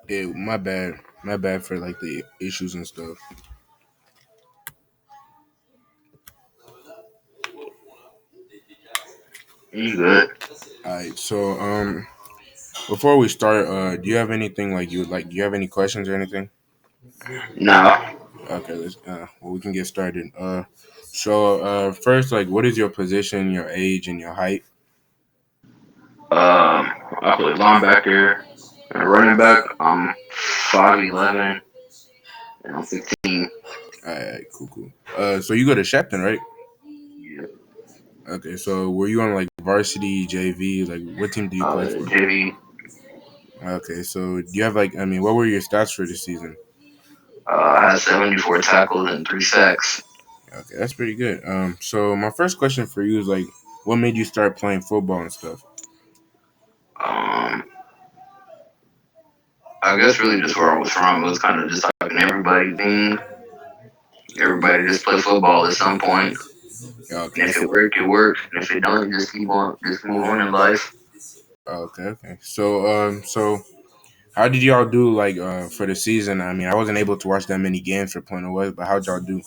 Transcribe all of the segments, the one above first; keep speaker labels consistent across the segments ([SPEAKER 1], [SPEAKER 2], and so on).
[SPEAKER 1] Yeah, my bad for like the issues and stuff.
[SPEAKER 2] You good?
[SPEAKER 1] All right, so before we start, do you have anything like you would like? Do you have any questions or anything?
[SPEAKER 2] No.
[SPEAKER 1] Okay, let's. Well, we can get started. First, like, what is your position, your age, and your height?
[SPEAKER 2] I play linebacker and running back. I'm 5'11" and I'm 15.
[SPEAKER 1] All right, cool, cool. So you go to Shepton, right?
[SPEAKER 2] Yeah.
[SPEAKER 1] Okay, so were you on like varsity, JV? Like, what team do you play for?
[SPEAKER 2] JV.
[SPEAKER 1] Okay, so do you have like, I mean, what were your stats for this season?
[SPEAKER 2] I had 74 tackles and 3 sacks.
[SPEAKER 1] Okay, that's pretty good. So my first question for you is like, what made you start playing football and stuff?
[SPEAKER 2] Um, I guess really just where I was from. It was kind of just like an everybody thing. Everybody just play football at some point. And
[SPEAKER 1] Okay,
[SPEAKER 2] if it worked, it worked. And if it don't, just keep on, just move on in life.
[SPEAKER 1] okay. So how did y'all do like for the season? I mean, I wasn't able to watch that many games for Point West, but how'd y'all do?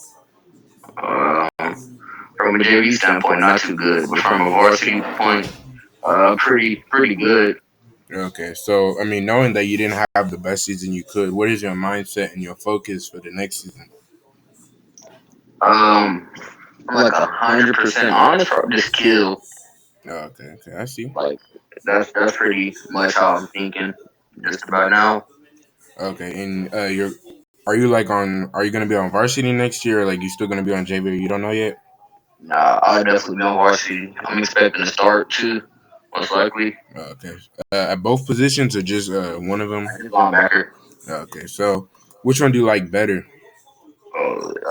[SPEAKER 2] From a JV standpoint, not too good, but from a varsity point, pretty good.
[SPEAKER 1] Okay, so I mean, knowing that you didn't have the best season you could, what is your mindset and your focus for the next season?
[SPEAKER 2] Um, I'm like 100% honest, or just kill.
[SPEAKER 1] Okay, I see.
[SPEAKER 2] Like that's pretty much how I'm thinking just about now.
[SPEAKER 1] Okay, and are you like on? Are you gonna be on varsity next year? Or like you still gonna be on JV? Or you don't know yet.
[SPEAKER 2] Nah, I'll definitely be on varsity. I'm expecting to start too, most likely.
[SPEAKER 1] Okay, at both positions or just one of them?
[SPEAKER 2] Linebacker.
[SPEAKER 1] Okay, so which one do you like better?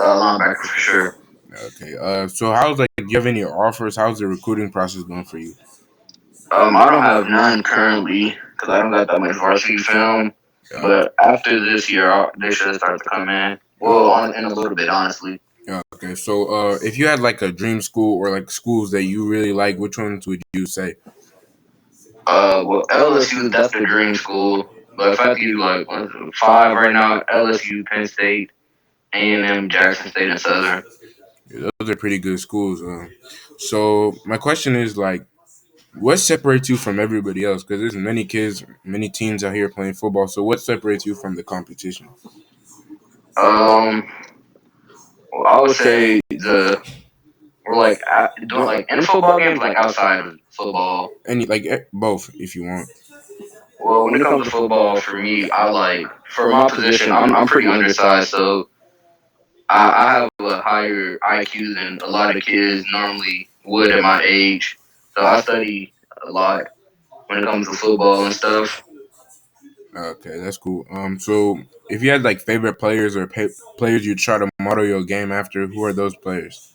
[SPEAKER 2] Linebacker for sure.
[SPEAKER 1] Okay, so how's like? Do you have any offers? How's the recruiting process going for you?
[SPEAKER 2] I don't have none currently because I don't got that much varsity film.
[SPEAKER 1] Uh,
[SPEAKER 2] But after this year, they should start to come in. Well, in a little bit, honestly.
[SPEAKER 1] okay, so if you had like a dream school or like schools that you really like, which ones would you say?
[SPEAKER 2] Well, LSU, that's the dream school. But if I had to give you like five right now, LSU, Penn State, A&M, Jackson State, and Southern.
[SPEAKER 1] Yeah, those are pretty good schools. So my question is like, what separates you from everybody else? Because there's many kids, many teams out here playing football. So what separates you from the competition?
[SPEAKER 2] Um, well, I would say we're like doing like in football games, like outside of football.
[SPEAKER 1] Any like both, if you want.
[SPEAKER 2] Well, when it comes to football, for me, I like for my position, I'm pretty undersized, so I have a higher IQ than a lot of kids normally would at my age. So I study a lot when it comes to football and stuff.
[SPEAKER 1] Okay, that's cool. So if you had like favorite players or players you try to model your game after, who are those players?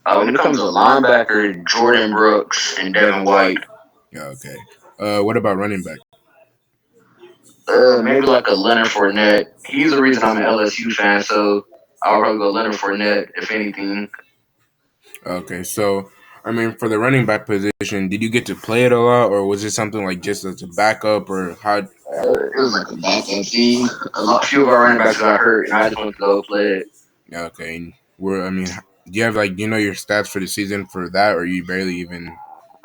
[SPEAKER 2] When it comes to linebacker, Jordan Brooks and Devin White.
[SPEAKER 1] Yeah, okay. What about running back?
[SPEAKER 2] Maybe like a Leonard Fournette. He's the reason I'm an LSU fan, so I'll probably go Leonard Fournette if anything.
[SPEAKER 1] Okay, so I mean, for the running back position, did you get to play it a lot, or was it something like just as a backup, or how?
[SPEAKER 2] It was like a backup team. Few of our running backs got hurt, and I just went to go play it.
[SPEAKER 1] Yeah, okay, and where I mean, do you have like do you know your stats for the season for that, or you barely even?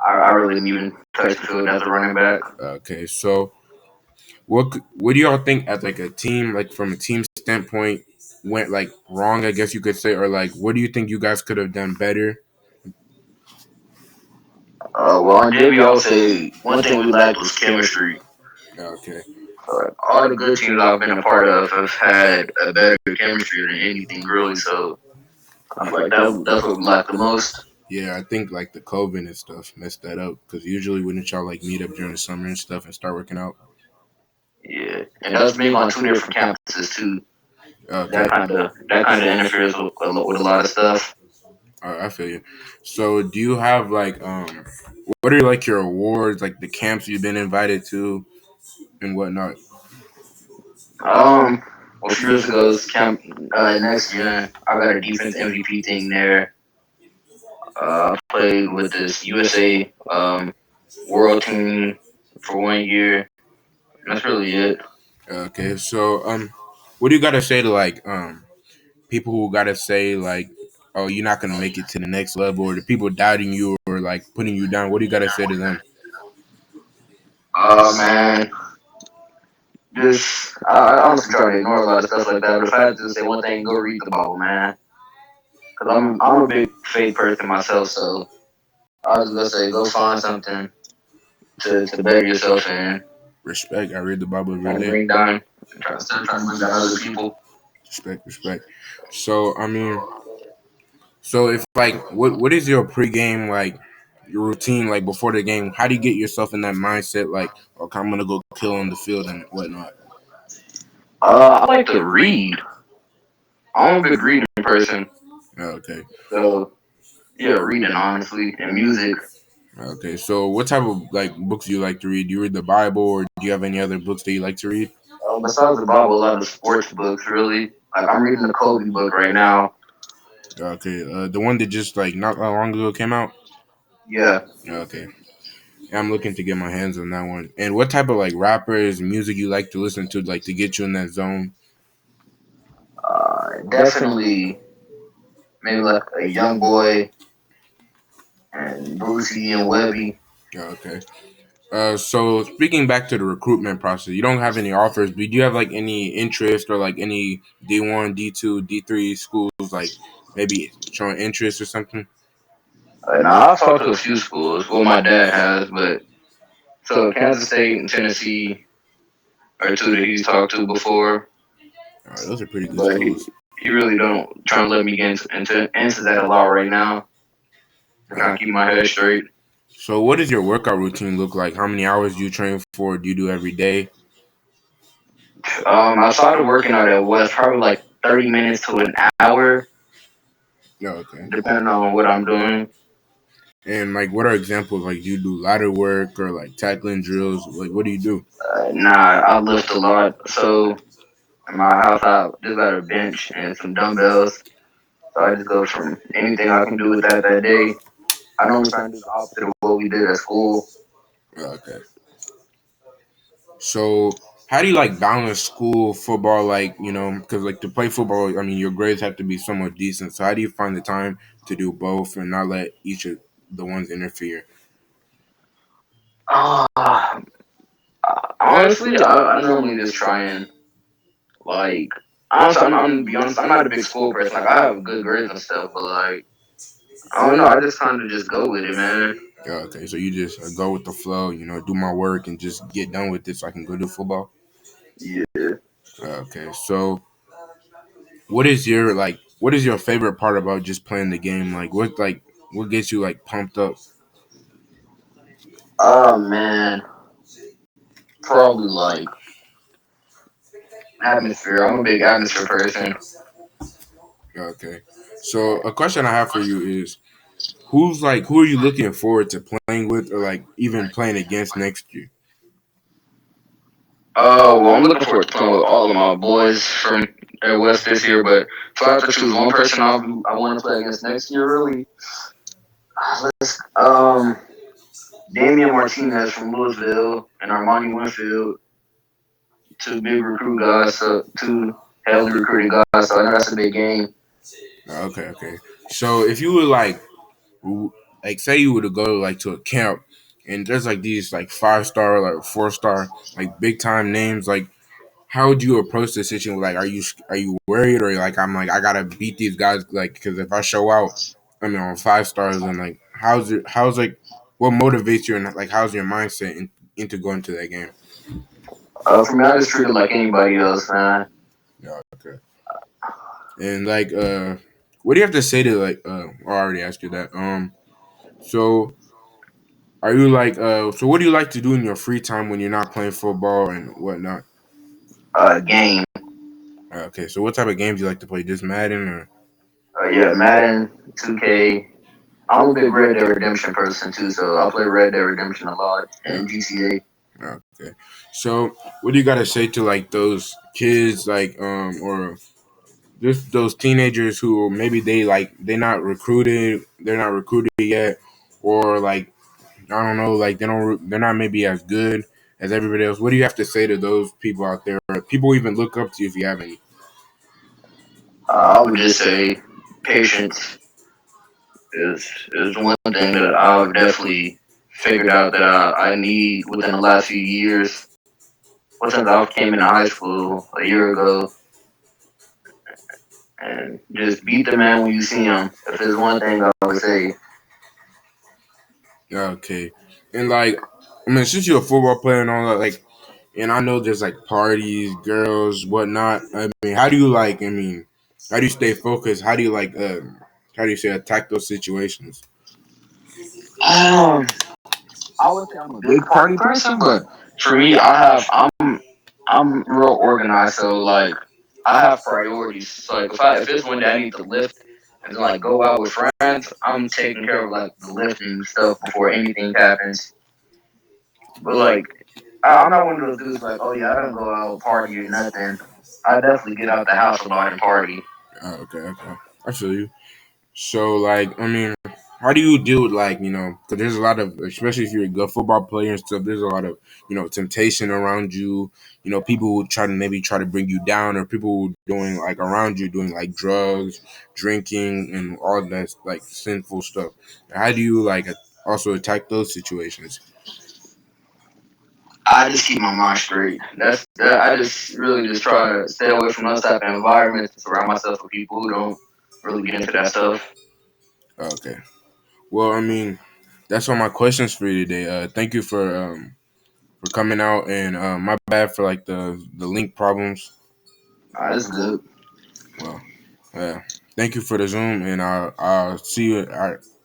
[SPEAKER 2] I really didn't even touch the field as a running back.
[SPEAKER 1] Okay, so what do y'all think at like a team like from a team standpoint went like wrong? I guess you could say, or like what do you think you guys could have done better?
[SPEAKER 2] Well, on JV, I would say one thing we lacked was chemistry.
[SPEAKER 1] Okay,
[SPEAKER 2] All the good teams I've been a part of have had a better chemistry than anything, really. So I feel like that's what we lack the most.
[SPEAKER 1] yeah, I think like the COVID and stuff messed that up because usually wouldn't y'all like meet up during the summer and stuff and start working out?
[SPEAKER 2] Yeah, and that's being on two different campuses too.
[SPEAKER 1] Okay,
[SPEAKER 2] That kind of interferes with a lot of stuff.
[SPEAKER 1] I feel you. So, do you have like what are like your awards, like the camps you've been invited to and whatnot?
[SPEAKER 2] Um, a few years ago, camp next gen, I got a defense MVP thing there. I played with this USA world team for 1 year. That's really it.
[SPEAKER 1] Okay, so what do you gotta say to like people who gotta say like, oh, you're not gonna make it to the next level, or the people doubting you or like putting you down? What do you gotta say to them?
[SPEAKER 2] Oh man, just I honestly try to ignore a lot of stuff like that. But if I had to say one thing, go read the Bible, man. Cause I'm a big faith person myself, so I was gonna say go find something to better yourself in
[SPEAKER 1] Respect. I read the Bible every
[SPEAKER 2] and
[SPEAKER 1] day.
[SPEAKER 2] bring down, instead of trying to bring down other people.
[SPEAKER 1] Respect, respect. So I mean, so if like, what is your pregame like? Your routine like before the game? How do you get yourself in that mindset? Like, okay, I'm gonna go kill on the field and whatnot.
[SPEAKER 2] I like to read. I'm a big reading person,
[SPEAKER 1] Okay,
[SPEAKER 2] so yeah, reading honestly and music.
[SPEAKER 1] okay. So what type of like books do you like to read? Do you read the Bible, or do you have any other books that you like to read?
[SPEAKER 2] Besides the Bible, a lot of sports books really. Like I'm reading the Kobe book right now.
[SPEAKER 1] Okay, the one that just like not that long ago came out.
[SPEAKER 2] Yeah,
[SPEAKER 1] Okay, yeah, I'm looking to get my hands on that one. And what type of like rappers, music you like to listen to, like to get you in that zone?
[SPEAKER 2] definitely maybe like a young boy and Brucey and Webby.
[SPEAKER 1] Okay. So speaking back to the recruitment process, you don't have any offers, but do you have like any interest or like any D1, D2, D3 schools like maybe showing interest or something?
[SPEAKER 2] Now I've talked to a few schools. Well, my dad has, but so Kansas State and Tennessee are two that he's talked to before.
[SPEAKER 1] Those are pretty good
[SPEAKER 2] But
[SPEAKER 1] schools.
[SPEAKER 2] he really don't trying to let me get into that a lot right now. To kind
[SPEAKER 1] Uh,
[SPEAKER 2] of keep my head straight.
[SPEAKER 1] so what does your workout routine look like? How many hours do you train for? Do you do every day?
[SPEAKER 2] Outside of working out at West, probably like 30 minutes to an hour,
[SPEAKER 1] Yeah, okay.
[SPEAKER 2] depending on what I'm doing.
[SPEAKER 1] And like, what are examples? Like, do you do ladder work or like tackling drills? Like, what do you do?
[SPEAKER 2] Nah, I lift a lot. So in my house, I just got a bench and some dumbbells. So I just go from anything I can do with that day. I normally try and do the opposite of what we did at school.
[SPEAKER 1] Okay. So how do you like balance school, football, like, because like to play football, I mean, your grades have to be somewhat decent. So how do you find the time to do both and not let each of the ones interfere?
[SPEAKER 2] Uh, honestly, I normally just try and like. Honestly, I'm gonna be honest. I'm not a big school person. Like I have good grades and stuff, but like I don't know. I just kind of just go with it, man.
[SPEAKER 1] Yeah, okay, so you just go with the flow, do my work and just get done with it so I can go do football.
[SPEAKER 2] Yeah.
[SPEAKER 1] Okay, so what is your favorite part about just playing the game? What gets you like pumped up?
[SPEAKER 2] Oh man, probably like atmosphere. I'm a big atmosphere person.
[SPEAKER 1] Okay, so a question I have for you is, who are you looking forward to playing with or like even playing against next year?
[SPEAKER 2] Oh well, I'm looking forward to playing with all of my boys from Air West this year. But if I have to choose one person I want to play against next year, really, let's Damian Martinez from Louisville and Armani Winfield, two big recruit guys, so two heavily recruited guys. So I know that's a big game.
[SPEAKER 1] Okay, okay. So if you would like say you were to go like to a camp and there's like these like 5-star, like 4-star, like big time names, like how would you approach the situation? Like, are you worried or like I'm like I gotta beat these guys like because if I show out, I mean on 5 stars and like how's like what motivates you and like how's your mindset into going to that game?
[SPEAKER 2] For me, I just treat it like anybody else, man.
[SPEAKER 1] Yeah, okay. And like what do you have to say to like I already asked you that. So are you like so what do you like to do in your free time when you're not playing football and whatnot?
[SPEAKER 2] Game.
[SPEAKER 1] Okay, so what type of games do you like to play? Just Madden or
[SPEAKER 2] Yeah, Madden, 2K. I'm a big Red Dead Redemption person too, so I play Red Dead Redemption a lot
[SPEAKER 1] yeah,
[SPEAKER 2] and GTA.
[SPEAKER 1] okay. So what do you gotta say to like those kids like or just those teenagers who maybe they're not recruited yet or like I don't know, like they're not maybe as good as everybody else. What do you have to say to those people out there? Or people even look up to you if you have any?
[SPEAKER 2] I would just say patience is one thing that I've definitely figured out that I need within the last few years. Well, since I came into high school a year ago, and just beat the man when you see him. If there's one thing I would say,
[SPEAKER 1] Okay, and like, I mean, since you're a football player and all that, like, and I know there's like parties, girls, whatnot. I mean, how do you like? I mean, how do you stay focused? How do you like? How do you say attack those situations?
[SPEAKER 2] um, I would say I'm a big party person, but for me, I'm real organized. So like, I have priorities. So like, if it's one day I need to lift and like go out with friends, I'm taking care of like the lifting stuff before anything happens. But like, I'm not one of those dudes like, oh yeah, I don't go out party or nothing. I definitely get out the house a lot and party.
[SPEAKER 1] Okay, okay, I feel you. So, like, I mean, how do you deal with like, because there's a lot of, especially if you're a good football player and stuff, there's a lot of, temptation around you. People who try to maybe try to bring you down, or people who doing like around you doing like drugs, drinking, and all that like sinful stuff. How do you like also attack those situations?
[SPEAKER 2] I just keep my mind straight. That's that. I just really just try to stay away from those type of environments and surround myself with people who don't really get into that stuff.
[SPEAKER 1] Okay. Well, I mean, that's all my questions for you today. Thank you for coming out, and my bad for like the link problems.
[SPEAKER 2] That's good.
[SPEAKER 1] Well, thank you for the Zoom, and I'll see you.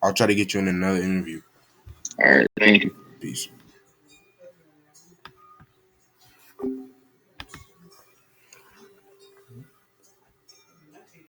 [SPEAKER 1] I'll try to get you in another interview.
[SPEAKER 2] All right, thank you.
[SPEAKER 1] Peace.